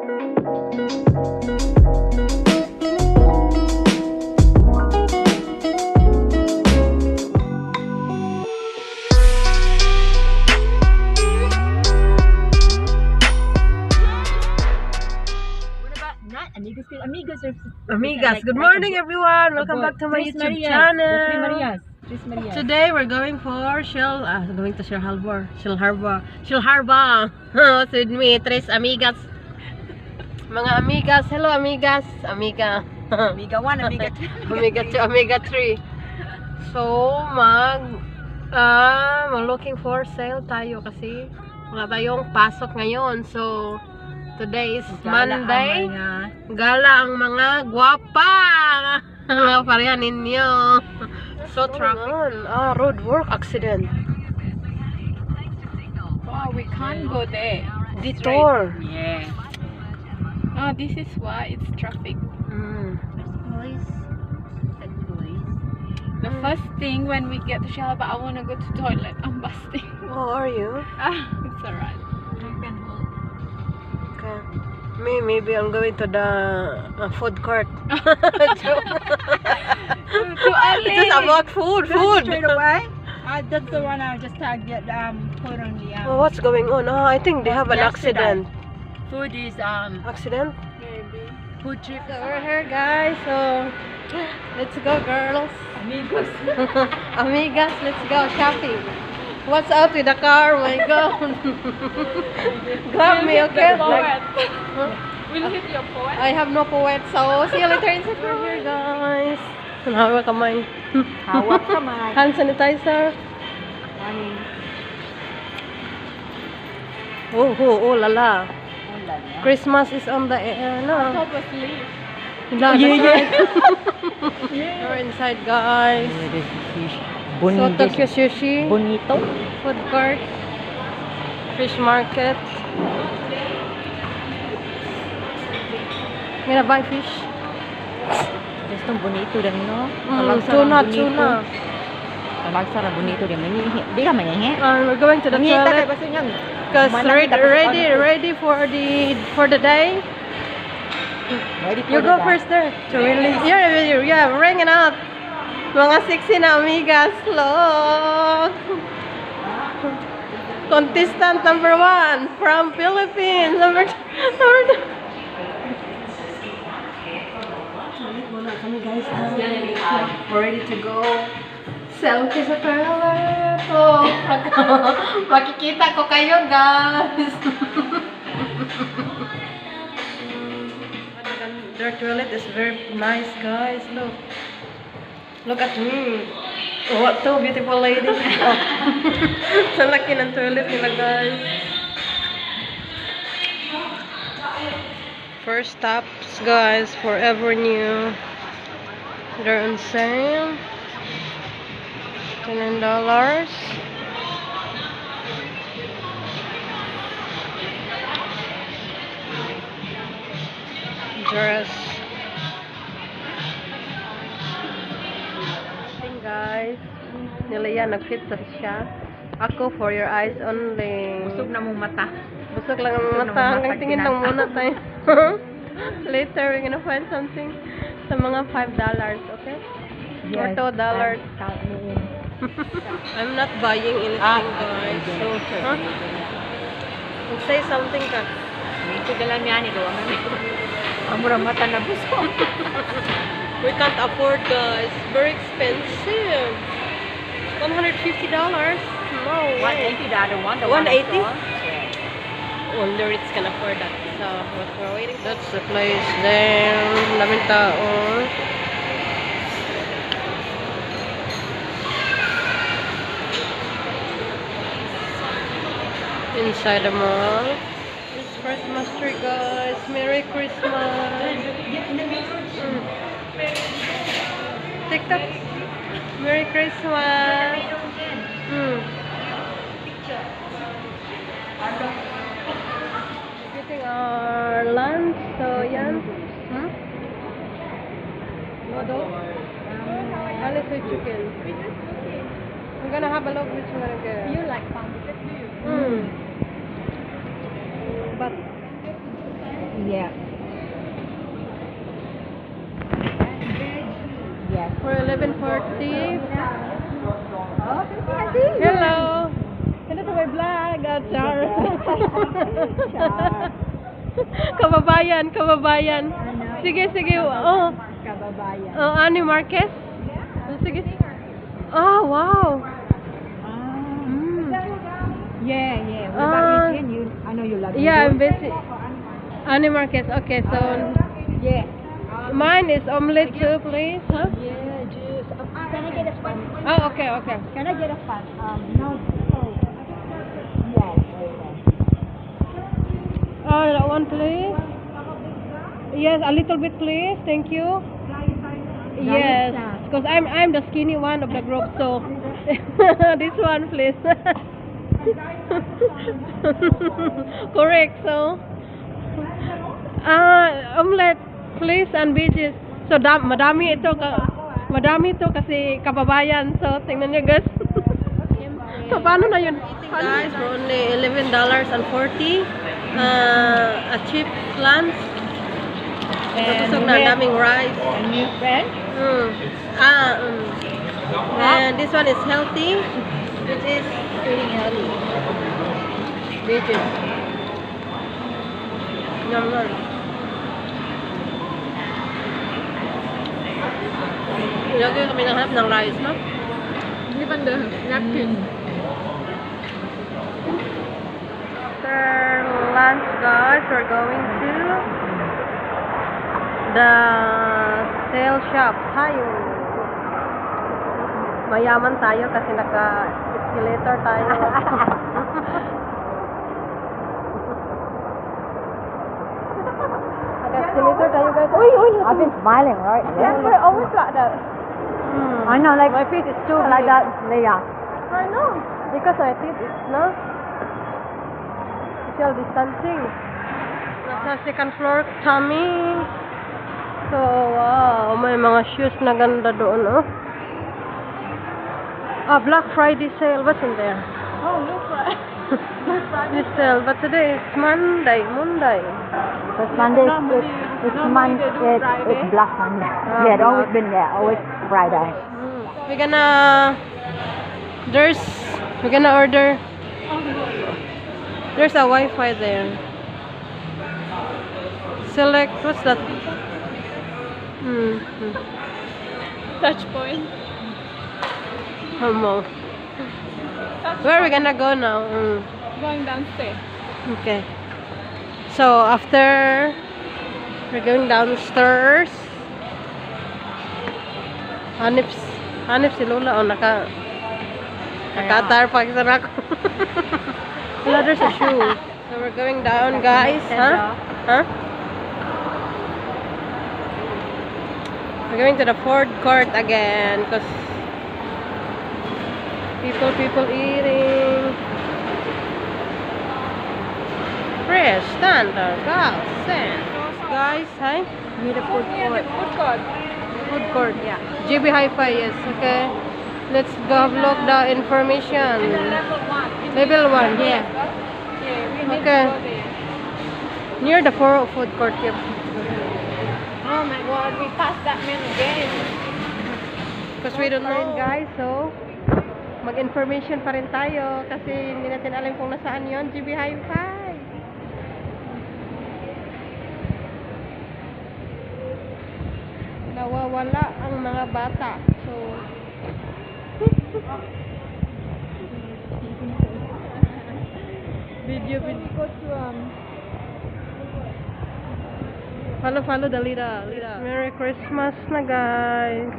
Amigas, good morning everyone. Welcome back to my YouTube channel. Today we're going for Shell Harbor. What's with me? Tres amigas. Mga amigas. Hello amigas. Amiga 1, Amiga 2. Amiga 2, Amiga 3. So, looking for sale tayo kasi wala tayong pasok ngayon. So, today is Monday. Gala ang mga gwapa. Mga parehan ninyo. So traffic. Road work accident. Wow, we can't go there. Detour. Yeah. Oh, this is why it's traffic. The first thing when we get to Shalaba, I want to go to toilet. I'm busting. Oh, are you? It's alright. You can hold. Okay. Maybe I'm going to the food court. Too early. Just about food. Straight away. That's the one I just tagged it. Put on the. Oh, what's going on? I think they have an accident. Food is Accident? maybe Food trip. So we're here, guys. So let's go, girls. amigos. Amigas, let's go shopping. What's up with the car? My God. Grab me, okay? We'll hit your point. I have no poet, so see you later in September, here, guys. Hawak kamay. Hawak kamay. Hand sanitizer. Oh, lala. Christmas is on the air, no? Top of sleep. We're inside, guys. So, Tokyo Sushi. Bonito. Food court. Fish market. Gonna buy fish. Just bonito din, no? Tuna. Talagsara bonito din. Di ka mangingi. We're going to the toilet because ready for the day. You go first there to release. Yeah, ring it out. Mga sexy na amigas. Look. Contestant number 1 from Philippines. Number 2. We're ready to go. Selfie sa toilet. Oh, makikita ko kayo, guys. Their toilet is very nice, guys. Look at me. Oh, what two beautiful ladies. Sa laki ng toilet nila, guys. First stops, guys, Forever New. They're on sale. $10. Dress. Guys, nila yan, nag-fit sa siya. Ako, for your eyes only. Busog na mong mata. Busog lang ang mata. Hanggang tingin lang muna tayo. Later, we're gonna find something sa mga $5, okay? Or $2. I'm not buying anything, guys. Huh? Say something ka. Ito dalam yan ito. Amura mata na busog. We can't afford, guys. Very expensive. $150. No way. $180 one. The 180? Wonder it's can afford that. So, what we're waiting. That's the place there. Daming tao. Inside the mall. It's Christmas tree, guys. Merry Christmas. TikTok. Merry Christmas. Getting our lunch. So, yan. Noodle. Alice with chicken. I'm gonna have a look which one I get. You like pumpkin, do you? But Yeah. Yes. For 11:40. Oh, Hello. Hello to my vlog. Char. Kababayan. Sige. Oh. Kababayan. Oh, Annie Marquez. Sige. Oh, wow. Yeah. What about Asian? I know you love Yeah, I'm noodles. busy. Annie Marquez. Okay, so Yeah. mine is omelette too, please. Huh? Yeah, juice. Can I get a fun? Oh, okay. Can I get a fun? No. Yes. Oh, that one, please. Yes, a little bit, please. Thank you. Yes, because I'm the skinny one of the group, so this one, please. Correct. So, omelette, please, and veggies. So, madami ito kasi kababayan. So, tingnan niyo, guys. So, paano na yun? Guys, for only $11.40. A cheap lunch. Busog na, daming rice. A new friend? And this one is healthy, which is Eating healthy. veggies. Yum. Lagi kami nanghanap ng rice, no? Hindi pa napkin. After lunch, guys, we're going to the sale shop tayo. Mayaman tayo kasi naka-escalator tayo. Naka-escalator tayo, guys. Uy! I've been smiling, right? Yeah, we're always like that. I know, like My feet is too like big. that, Leah. I know. Because I think it's no social distancing. Nasa second floor kami. So, wow. May mga shoes na ganda doon, oh. Black Friday sale. What's in there? Oh, look right. This sale. But today is Monday. Because Monday, it's Black Monday. Ah, Yeah, it's always Black. been there, always Friday. We're gonna order. There's a Wi-Fi there. Select, what's that? Touch point. Where are we gonna go now? Going downstairs. Okay. So after we're going downstairs. Hanip si Lola. Naka-attire pa kita na ako. Lola, there's a shoe. So we're going down, guys. Huh? We're going to the food court again because people eating. Fresh, standard, guys, hi. Need a food court. Food court, yeah. GB Hi-Fi, yes. Okay. Let's go have a look the information. Level 1, yeah. Okay. Near the food court, yep. Oh my god, we passed that man again. Because we don't know, guys, so mag-information pa rin tayo kasi hindi natin alam kung nasaan yon. GB Hi-Fi. Nawawala ang mga bata. So, video. Follow the Lida. Merry Christmas na, guys.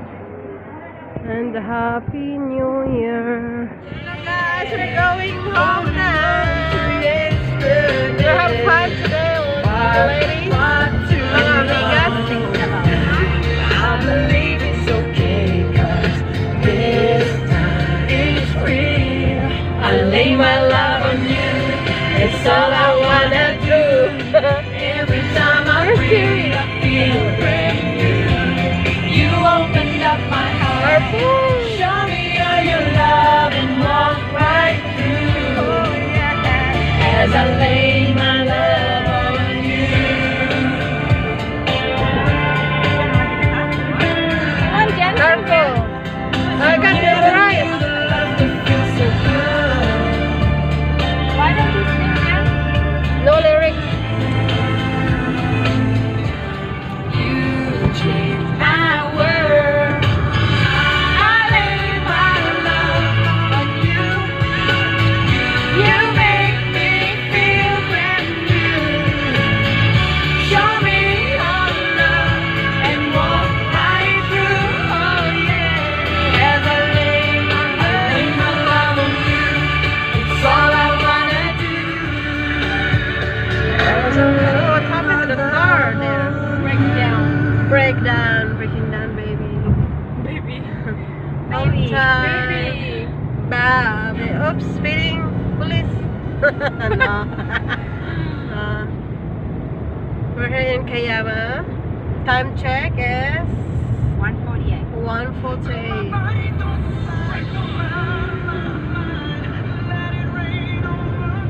And Happy New Year. Guys, we're going home now. We have fun today with the ladies. Mga amigas. I believe it's okay, 'cause this time is real. I lay my love on you, it's all I wanna do. Every time I breathe, I feel brand new. You opened up my heart, show me all your love and walk right through. As I lay my love what happened to the car there? Breakdown. Breaking down, baby. Baby. Baby. Baby. Baby. Oops, speeding. Police. No. No. We're here in Kayama. Time check is 148. 1:48.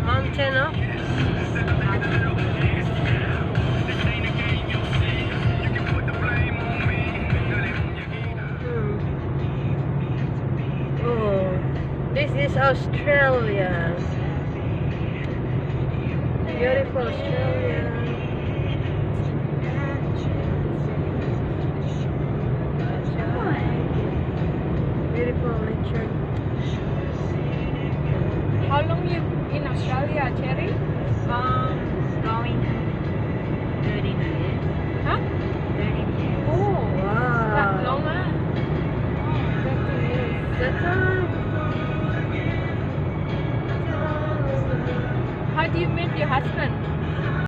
Mountain, no? Oh, this is Australia. Beautiful Australia.